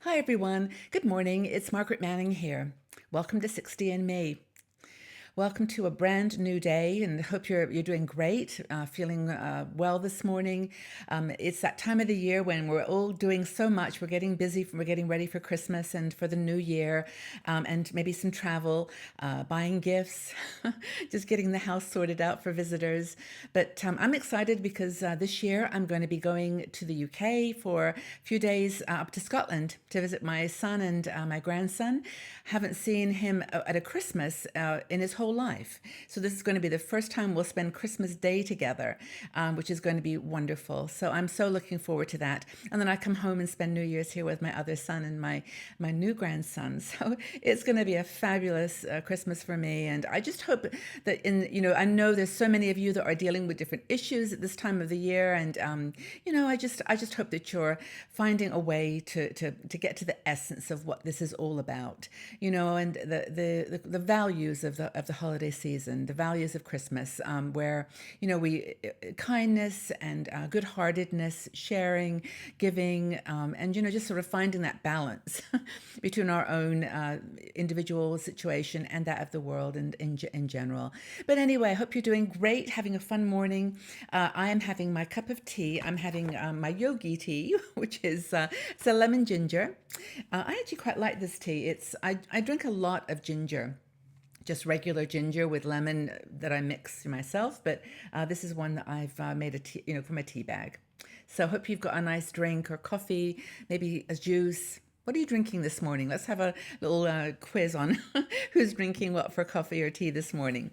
Hi, everyone. Good morning. It's Margaret Manning here. Welcome to 60 in May. Welcome to a brand new day, and hope you're doing great, feeling well this morning. It's that time of the year when we're all doing so much. We're getting busy. We're getting ready for Christmas and for the new year, and maybe some travel, buying gifts, just getting the house sorted out for visitors. But I'm excited because this year I'm going to be going to the UK for a few days up to Scotland to visit my son and my grandson. Haven't seen him at a Christmas in his whole life. So this is going to be the first time we'll spend Christmas Day together, which is going to be wonderful. So I'm so looking forward to that. And then I come home and spend New Year's here with my other son and my new grandson. So it's going to be a fabulous Christmas for me. And I just hope that I know there's so many of you that are dealing with different issues at this time of the year. And, I just hope that you're finding a way to get to the essence of what this is all about, and the values of the holiday season, the values of Christmas, where we kindness and good-heartedness, sharing, giving, and just sort of finding that balance between our own individual situation and that of the world and in general. But anyway, I hope you're doing great, having a fun morning. I am having my cup of tea. I'm having my yogi tea, which is it's a lemon ginger. I actually quite like this tea. I drink a lot of ginger, just regular ginger with lemon that I mix myself. But this is one that I've made a tea, from a tea bag. So I hope you've got a nice drink or coffee, maybe a juice. What are you drinking this morning? Let's have a little quiz on who's drinking what for coffee or tea this morning.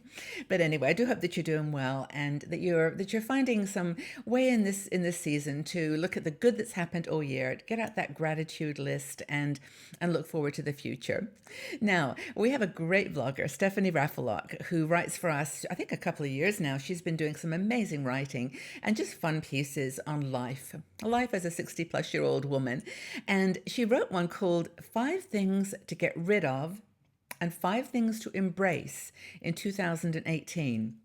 But anyway, I do hope that you're doing well and that you're finding some way in this season to look at the good that's happened all year, get out that gratitude list and look forward to the future. Now, we have a great vlogger, Stephanie Raffelock, who writes for us, I think a couple of years now. She's been doing some amazing writing and just fun pieces on life as a 60-plus-year-old woman. And she wrote one called 5 Things to Get Rid of and 5 Things to Embrace in 2018.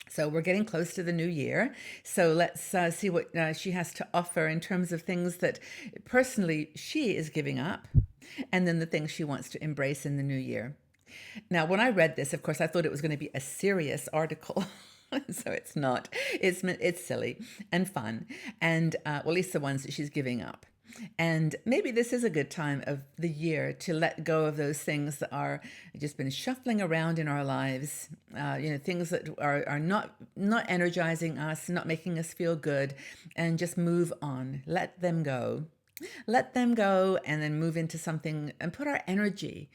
So we're getting close to the new year. So let's see what she has to offer in terms of things that personally she is giving up and then the things she wants to embrace in the new year. Now, when I read this, of course, I thought it was going to be a serious article. So it's not. It's silly and fun, and well, at least the ones that she's giving up. And maybe this is a good time of the year to let go of those things that are just been shuffling around in our lives. Things that are not energizing us, not making us feel good, and just move on. Let them go. Let them go and then move into something and put our energy,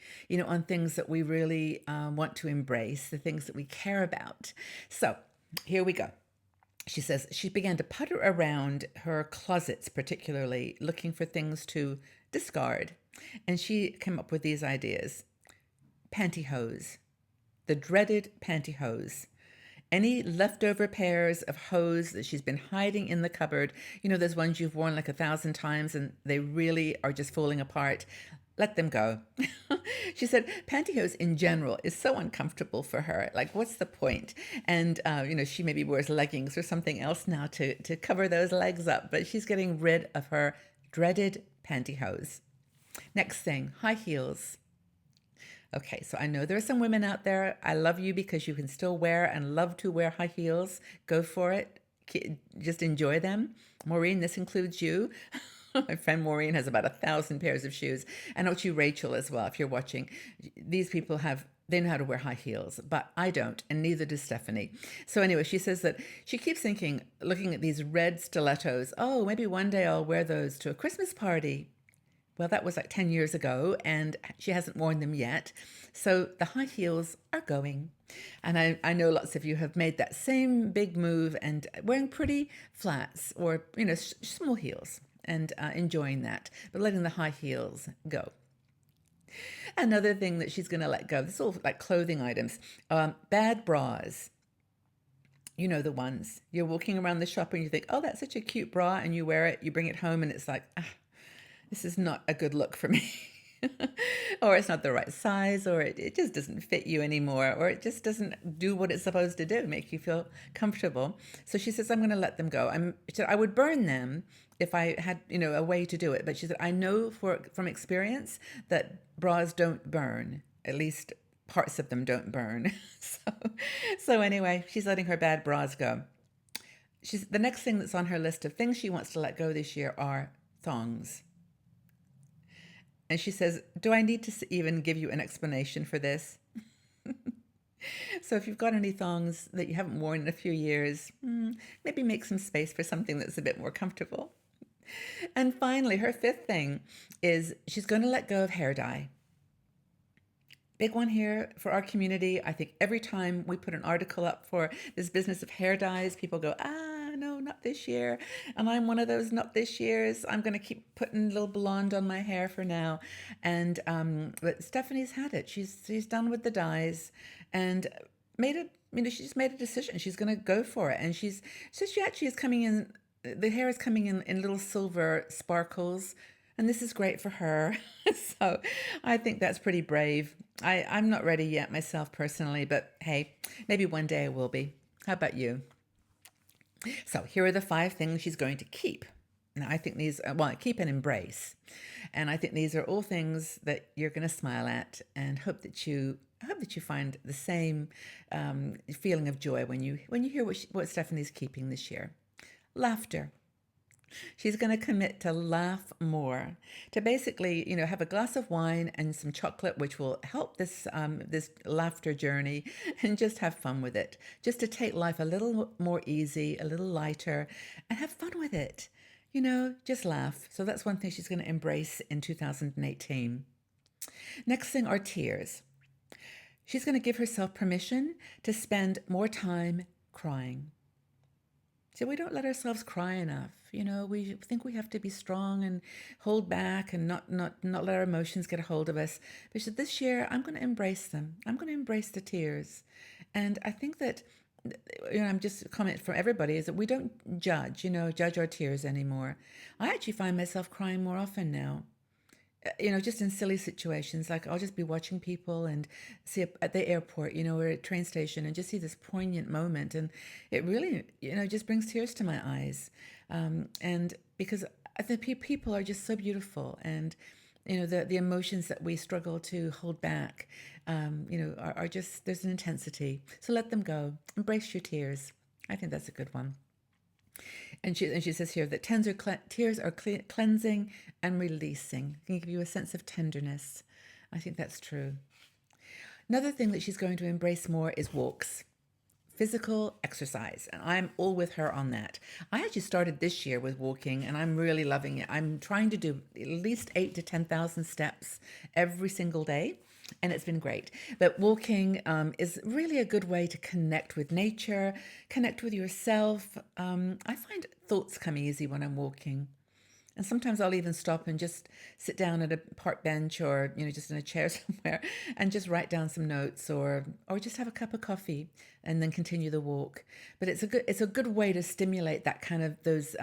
on things that we really want to embrace, the things that we care about. So here we go. She says she began to putter around her closets, particularly looking for things to discard. And she came up with these ideas. Pantyhose, the dreaded pantyhose. Any leftover pairs of hose that she's been hiding in the cupboard, those ones you've worn like 1,000 times and they really are just falling apart, let them go. She said pantyhose in general is so uncomfortable for her. Like, what's the point? And, she maybe wears leggings or something else now to cover those legs up, but she's getting rid of her dreaded pantyhose. Next thing, high heels. Okay, so I know there are some women out there. I love you because you can still wear and love to wear high heels. Go for it. Just enjoy them. Maureen, this includes you. My friend Maureen has about 1,000 pairs of shoes. And also you, Rachel, as well, if you're watching. These people they know how to wear high heels, but I don't, and neither does Stephanie. So anyway, she says that she keeps thinking, looking at these red stilettos, oh, maybe one day I'll wear those to a Christmas party. Well, that was like 10 years ago, and she hasn't worn them yet. So the high heels are going. And I know lots of you have made that same big move and wearing pretty flats or, small heels and enjoying that, but letting the high heels go. Another thing that she's going to let go, this is all like clothing items, bad bras. You know the ones. You're walking around the shop and you think, oh, that's such a cute bra, and you wear it, you bring it home, and it's like, this is not a good look for me. Or it's not the right size, or it just doesn't fit you anymore, or it just doesn't do what it's supposed to do, make you feel comfortable. So she says, I'm going to let them go. I would burn them if I had, a way to do it. But she said, I know from experience that bras don't burn, at least parts of them don't burn. So anyway, she's letting her bad bras go. The next thing that's on her list of things she wants to let go this year are thongs. And she says, do I need to even give you an explanation for this? So if you've got any thongs that you haven't worn in a few years, maybe make some space for something that's a bit more comfortable. And finally, her fifth thing is she's going to let go of hair dye. Big one here for our community. I think every time we put an article up for this business of hair dyes, people go, no, not this year. And I'm one of those not this years. I'm going to keep putting a little blonde on my hair for now. And but Stephanie's had it. She's done with the dyes and she's made a decision. She's going to go for it. And she actually is coming in. The hair is coming in little silver sparkles. And this is great for her. So I think that's pretty brave. I'm not ready yet myself personally, but hey, maybe one day I will be. How about you? So here are the 5 things she's going to keep. Now I think these, keep and embrace. And I think these are all things that you're going to smile at and hope that you find the same feeling of joy when you hear what Stephanie's keeping this year. Laughter. She's going to commit to laugh more, to basically, have a glass of wine and some chocolate, which will help this laughter journey, and just have fun with it. Just to take life a little more easy, a little lighter, and have fun with it. Just laugh. So that's one thing she's going to embrace in 2018. Next thing are tears. She's going to give herself permission to spend more time crying. So we don't let ourselves cry enough. We think we have to be strong and hold back and not let our emotions get a hold of us. But this year, I'm going to embrace them. I'm going to embrace the tears. And I think that, I'm just a comment from everybody, is that we don't judge our tears anymore. I actually find myself crying more often now. Just in silly situations, like I'll just be watching people and see at the airport, or at a train station, and just see this poignant moment. And it really, just brings tears to my eyes. And because I think people are just so beautiful, and, the emotions that we struggle to hold back, are just, there's an intensity. So let them go. Embrace your tears. I think that's a good one. And she says here that tears are cleansing and releasing. Can give you a sense of tenderness. I think that's true. Another thing that she's going to embrace more is walks, physical exercise. And I'm all with her on that. I actually started this year with walking, and I'm really loving it. I'm trying to do at least 8,000 to 10,000 steps every single day. And it's been great. But walking is really a good way to connect with nature, connect with yourself. I find thoughts come easy when I'm walking. And sometimes I'll even stop and just sit down at a park bench or, just in a chair somewhere and just write down some notes or just have a cup of coffee and then continue the walk. But it's a good way to stimulate that kind of those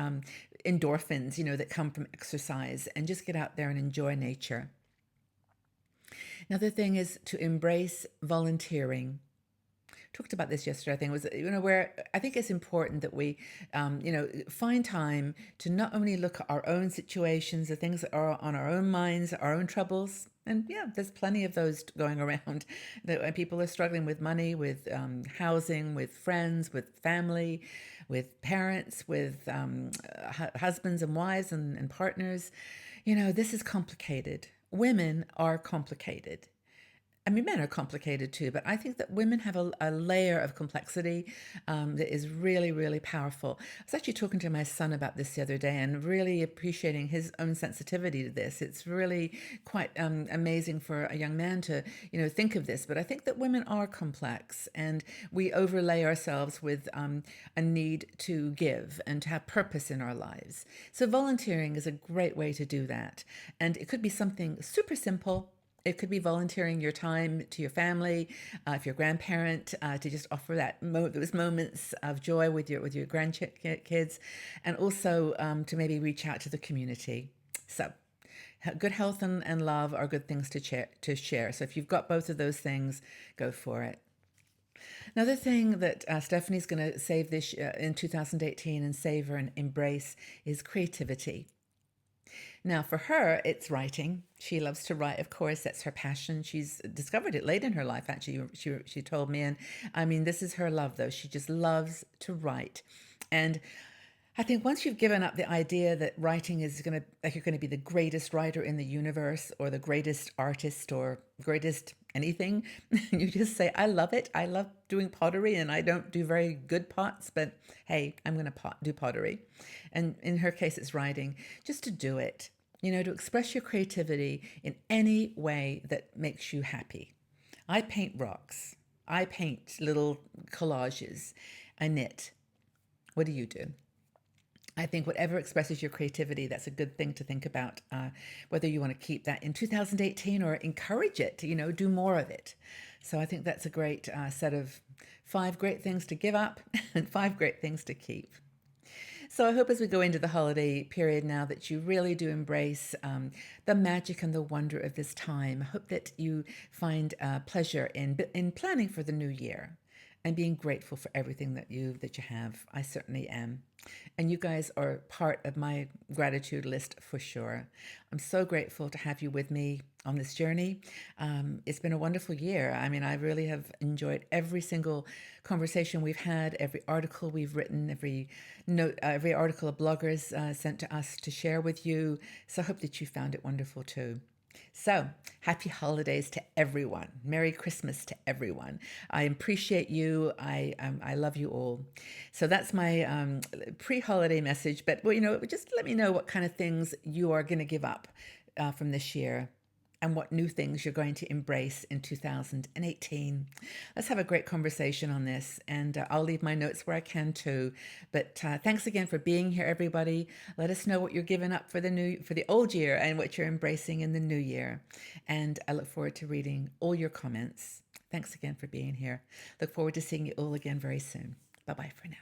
endorphins, that come from exercise, and just get out there and enjoy nature. Another thing is to embrace volunteering. Talked about this yesterday, I think, was, where I think it's important that we, find time to not only look at our own situations, the things that are on our own minds, our own troubles. And yeah, there's plenty of those going around that people are struggling with money, with housing, with friends, with family, with parents, with husbands and wives and partners. This is complicated. Women are complicated. I mean, men are complicated too, but I think that women have a layer of complexity that is really, really powerful. I was actually talking to my son about this the other day and really appreciating his own sensitivity to this. It's really quite amazing for a young man to, think of this. But I think that women are complex, and we overlay ourselves with a need to give and to have purpose in our lives. So volunteering is a great way to do that. And it could be something super simple. It could be volunteering your time to your family, if you're a grandparent, to just offer those moments of joy with your grandkids, and also to maybe reach out to the community. So, good health and love are good things to share. So if you've got both of those things, go for it. Another thing that Stephanie's going to save this in 2018 and savor and embrace is creativity. Now, for her, it's writing. She loves to write, of course. That's her passion. She's discovered it late in her life, actually. She told me. And I mean, this is her love, though. She just loves to write. And I think once you've given up the idea that writing is going to, like, you're going to be the greatest writer in the universe or the greatest artist or greatest anything, you just say, I love it. I love doing pottery and I don't do very good pots, but hey, I'm going to do pottery. And in her case, it's writing, just to do it, to express your creativity in any way that makes you happy. I paint rocks. I paint little collages. I knit. What do you do? I think whatever expresses your creativity, that's a good thing to think about, whether you want to keep that in 2018 or encourage it, do more of it. So I think that's a great set of 5 great things to give up and 5 great things to keep. So I hope as we go into the holiday period now that you really do embrace the magic and the wonder of this time. I hope that you find pleasure in planning for the new year and being grateful for everything that you have. I certainly am. And you guys are part of my gratitude list for sure. I'm so grateful to have you with me on this journey. It's been a wonderful year. I mean, I really have enjoyed every single conversation we've had, every article we've written, every note, every article a bloggers sent to us to share with you. So I hope that you found it wonderful too. So, happy holidays to everyone. Merry Christmas to everyone. I appreciate you. I love you all. So that's my pre-holiday message. But just let me know what kind of things you are going to give up from this year, and what new things you're going to embrace in 2018. Let's have a great conversation on this, and I'll leave my notes where I can too. But thanks again for being here, everybody. Let us know what you're giving up for the old year and what you're embracing in the new year. And I look forward to reading all your comments. Thanks again for being here. Look forward to seeing you all again very soon. Bye-bye for now.